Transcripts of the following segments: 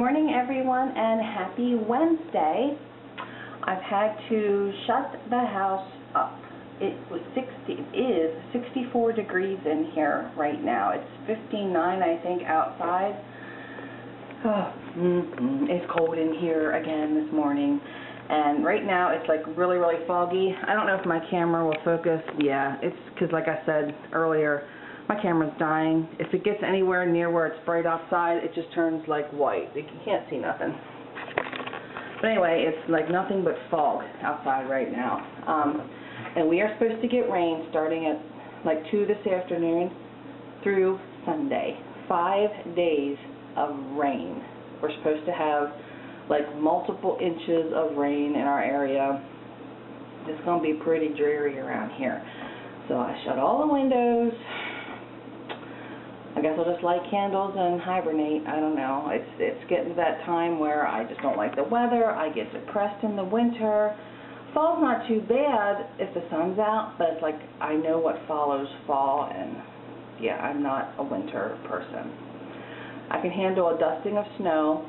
morning, everyone, and happy Wednesday. I've had to shut the house up. It is 64 degrees in here right now. It's 59, I think, outside. It's cold in here again this morning. And right now it's like really, really foggy. I don't know if my camera will focus. Yeah, it's because, like I said earlier, my camera's dying. If it gets anywhere near where it's bright outside, it just turns like white. You can't see nothing. But anyway, it's like nothing but fog outside right now. And we are supposed to get rain starting at like 2 this afternoon through Sunday. 5 days of rain. We're supposed to have like multiple inches of rain in our area. It's going to be pretty dreary around here. So I shut all the windows. I guess I'll just light candles and hibernate. I don't know. It's getting to that time where I just don't like the weather. I get depressed in the winter. Fall's not too bad if the sun's out, but it's like I know what follows fall, and yeah, I'm not a winter person. I can handle a dusting of snow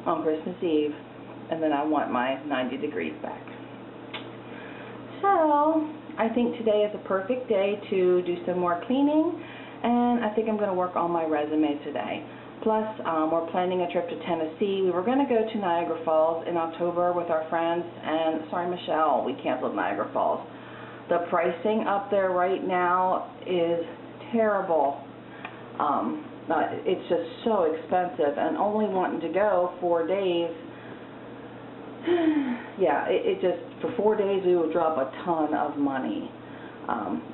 on Christmas Eve, and then I want my 90 degrees back. So I think today is a perfect day to do some more cleaning, and I think I'm going to work on my resume today. Plus, we're planning a trip to Tennessee. We were going to go to Niagara Falls in October with our friends, and sorry, Michelle, we canceled Niagara Falls. The pricing up there right now is terrible. It's just so expensive, and only wanting to go 4 days, yeah, it just, for 4 days we would drop a ton of money.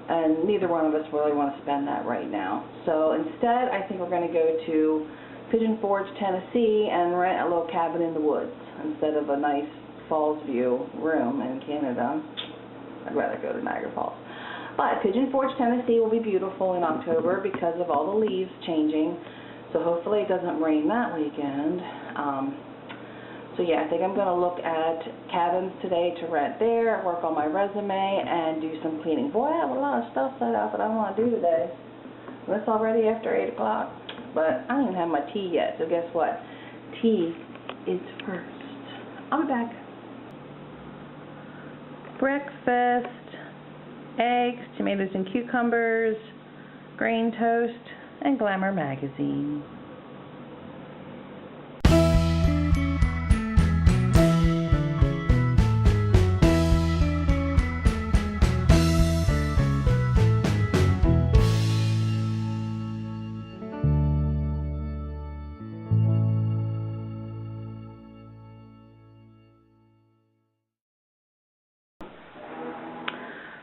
And neither one of us really want to spend that right now. So instead, I think we're going to go to Pigeon Forge, Tennessee, and rent a little cabin in the woods instead of a nice Falls View room in Canada. I'd rather go to Niagara Falls. But Pigeon Forge, Tennessee will be beautiful in October because of all the leaves changing. So hopefully it doesn't rain that weekend. So yeah, I think I'm going to look at cabins today to rent there, work on my resume, and do some cleaning. Boy, I have a lot of stuff set out that I want to do today. Well, it's already after 8 o'clock, but I don't even have my tea yet, so guess what? Tea is first. I'll be back. Breakfast, eggs, tomatoes and cucumbers, grain toast, and Glamour magazine.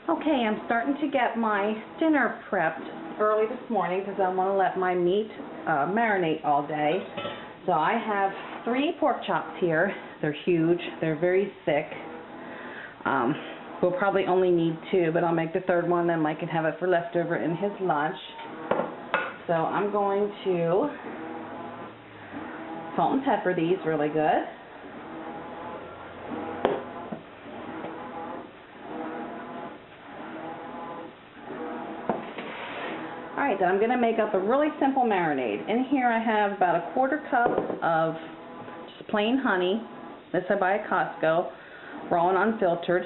Okay, I'm starting to get my dinner prepped early this morning because I want to let my meat marinate all day. So I have 3 pork chops here. They're huge. They're very thick. We'll probably only need 2, but I'll make the 3rd one, then Mike can have it for leftover in his lunch. So I'm going to salt and pepper these really good. Alright, then I'm going to make up a really simple marinade. In here I have about a 1/4 cup of just plain honey. This I buy at Costco, raw and unfiltered.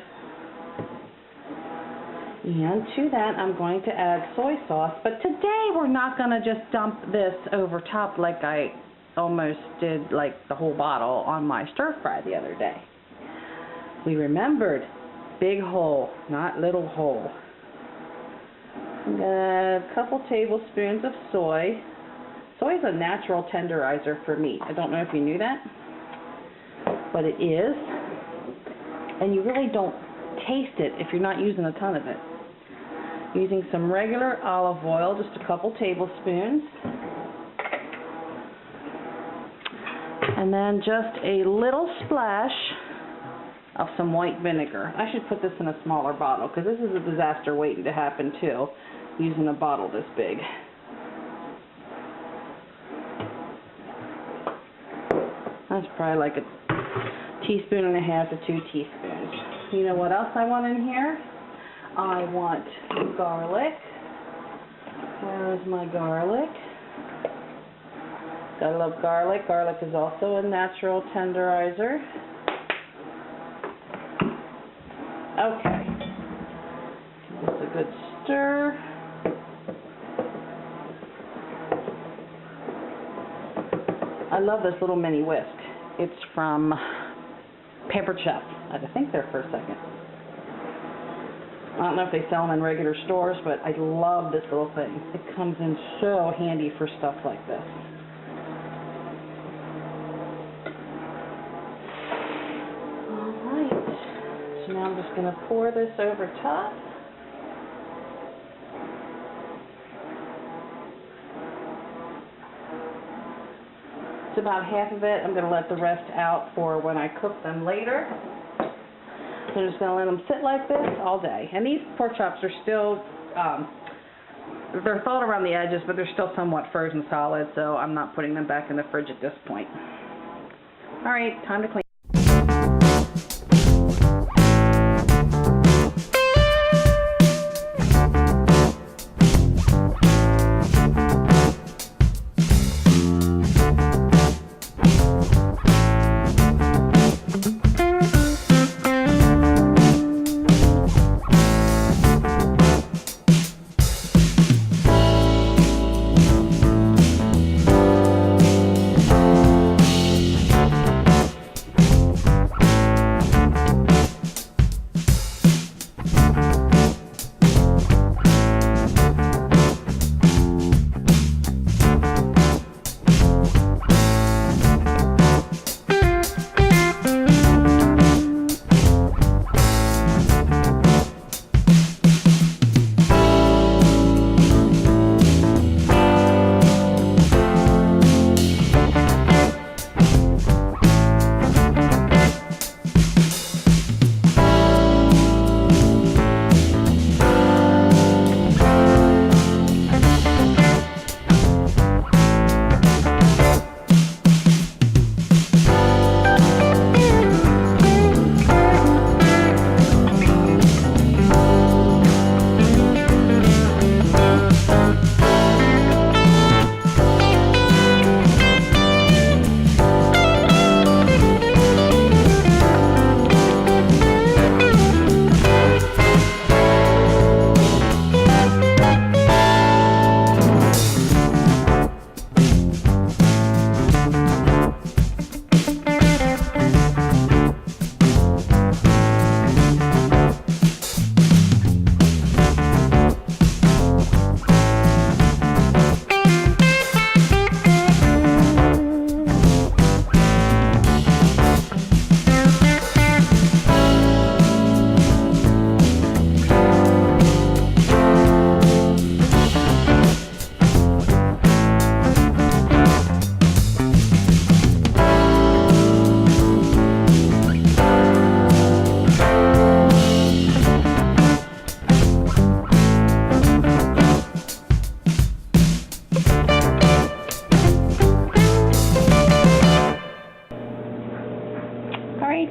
And to that I'm going to add soy sauce. But today we're not going to just dump this over top like I almost did like the whole bottle on my stir fry the other day. We remembered, big hole, not little hole. I'm going to add a couple tablespoons of soy. Soy is a natural tenderizer for meat. I don't know if you knew that, but it is. And you really don't taste it if you're not using a ton of it. Using some regular olive oil, just a couple tablespoons. And then just a little splash of some white vinegar. I should put this in a smaller bottle because this is a disaster waiting to happen too, using a bottle this big. That's probably like a teaspoon and a half to 2 teaspoons. You know what else I want in here? I want garlic. Where's my garlic? Gotta love garlic. Garlic is also a natural tenderizer. Okay. Give this a good stir. I love this little mini whisk. It's from Pampered Chef. I had to think there for a second. I don't know if they sell them in regular stores, but I love this little thing. It comes in so handy for stuff like this. Alright, so now I'm just going to pour this over top. It's about half of it. I'm going to let the rest out for when I cook them later. So I'm just going to let them sit like this all day. And these pork chops are still, they're thawed around the edges, but they're still somewhat frozen solid, so I'm not putting them back in the fridge at this point. All right, time to clean.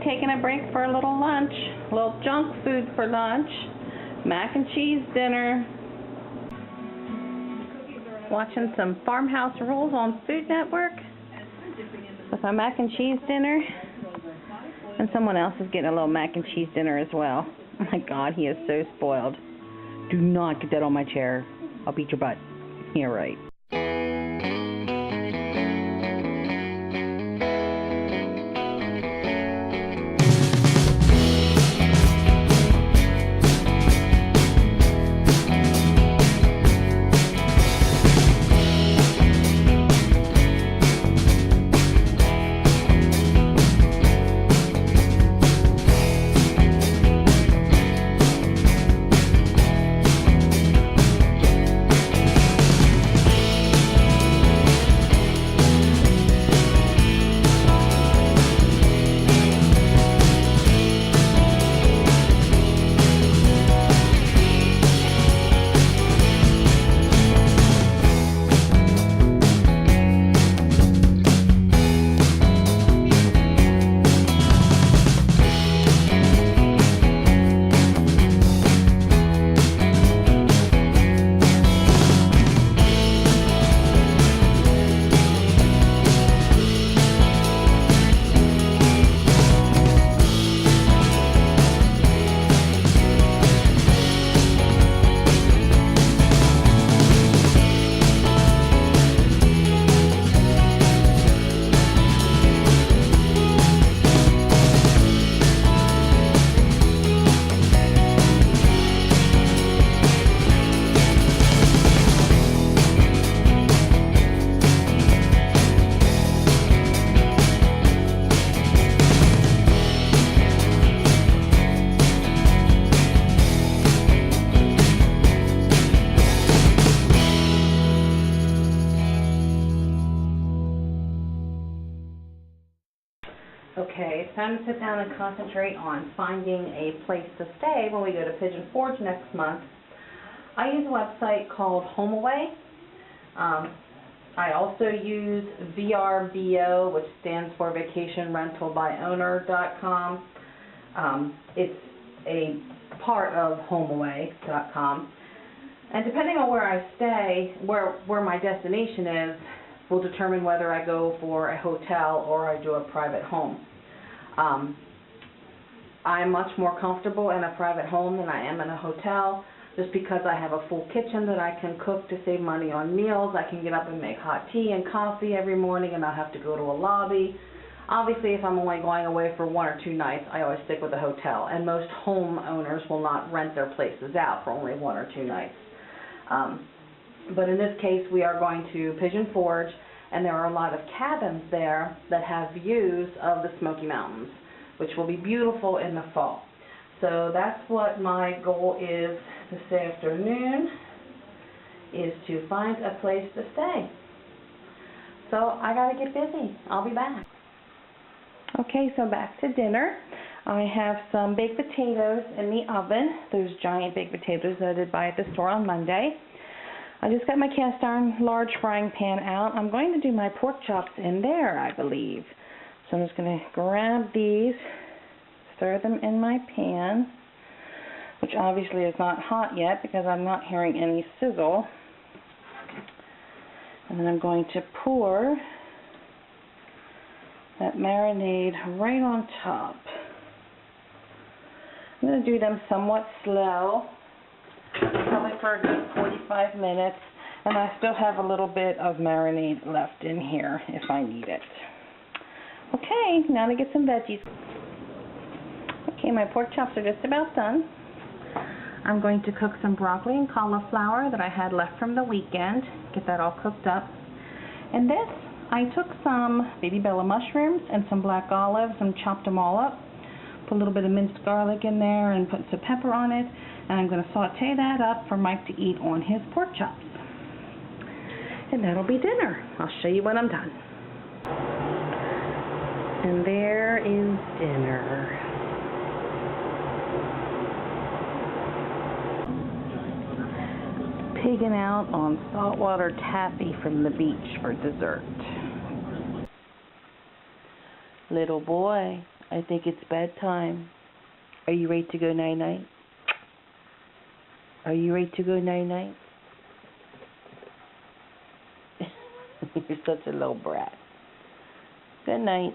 Taking a break for a little lunch, a little junk food for lunch, mac and cheese dinner, watching some Farmhouse Rules on Food Network with my mac and cheese dinner, and someone else is getting a little mac and cheese dinner as well. Oh my God, he is so spoiled. Do not get that on my chair. I'll beat your butt. Yeah, right. going to sit down and concentrate on finding a place to stay when we go to Pigeon Forge next month. I use a website called HomeAway. I also use VRBO, which stands for vacationrentalbyowner.com. It's a part of HomeAway.com. And depending on where I stay, where my destination is, will determine whether I go for a hotel or I do a private home. I'm much more comfortable in a private home than I am in a hotel, just because I have a full kitchen that I can cook to save money on meals. I can get up and make hot tea and coffee every morning and not have to go to a lobby. Obviously, if I'm only going away for 1 or 2 nights, I always stick with a hotel, and most homeowners will not rent their places out for only 1 or 2 nights. But in this case, we are going to Pigeon Forge, and there are a lot of cabins there that have views of the Smoky Mountains, which will be beautiful in the fall. So that's what my goal is this afternoon, is to find a place to stay. So I gotta get busy. I'll be back. Okay, so back to dinner. I have some baked potatoes in the oven, those giant baked potatoes that I did buy at the store on Monday. I just got my cast iron large frying pan out. I'm going to do my pork chops in there, I believe. So I'm just going to grab these, stir them in my pan, which obviously is not hot yet because I'm not hearing any sizzle. And then I'm going to pour that marinade right on top. I'm going to do them somewhat slow, probably for a good 45 minutes, and I still have a little bit of marinade left in here if I need it. Okay, now to get some veggies. Okay, my pork chops are just about done. I'm going to cook some broccoli and cauliflower that I had left from the weekend, get that all cooked up. And this, I took some baby bella mushrooms and some black olives and chopped them all up. Put a little bit of minced garlic in there and put some pepper on it. And I'm going to saute that up for Mike to eat on his pork chops. And that'll be dinner. I'll show you when I'm done. And there is dinner. Pigging out on saltwater taffy from the beach for dessert. Little boy, I think it's bedtime. Are you ready to go night-night? Are you ready to go night-night? You're such a little brat. Good night.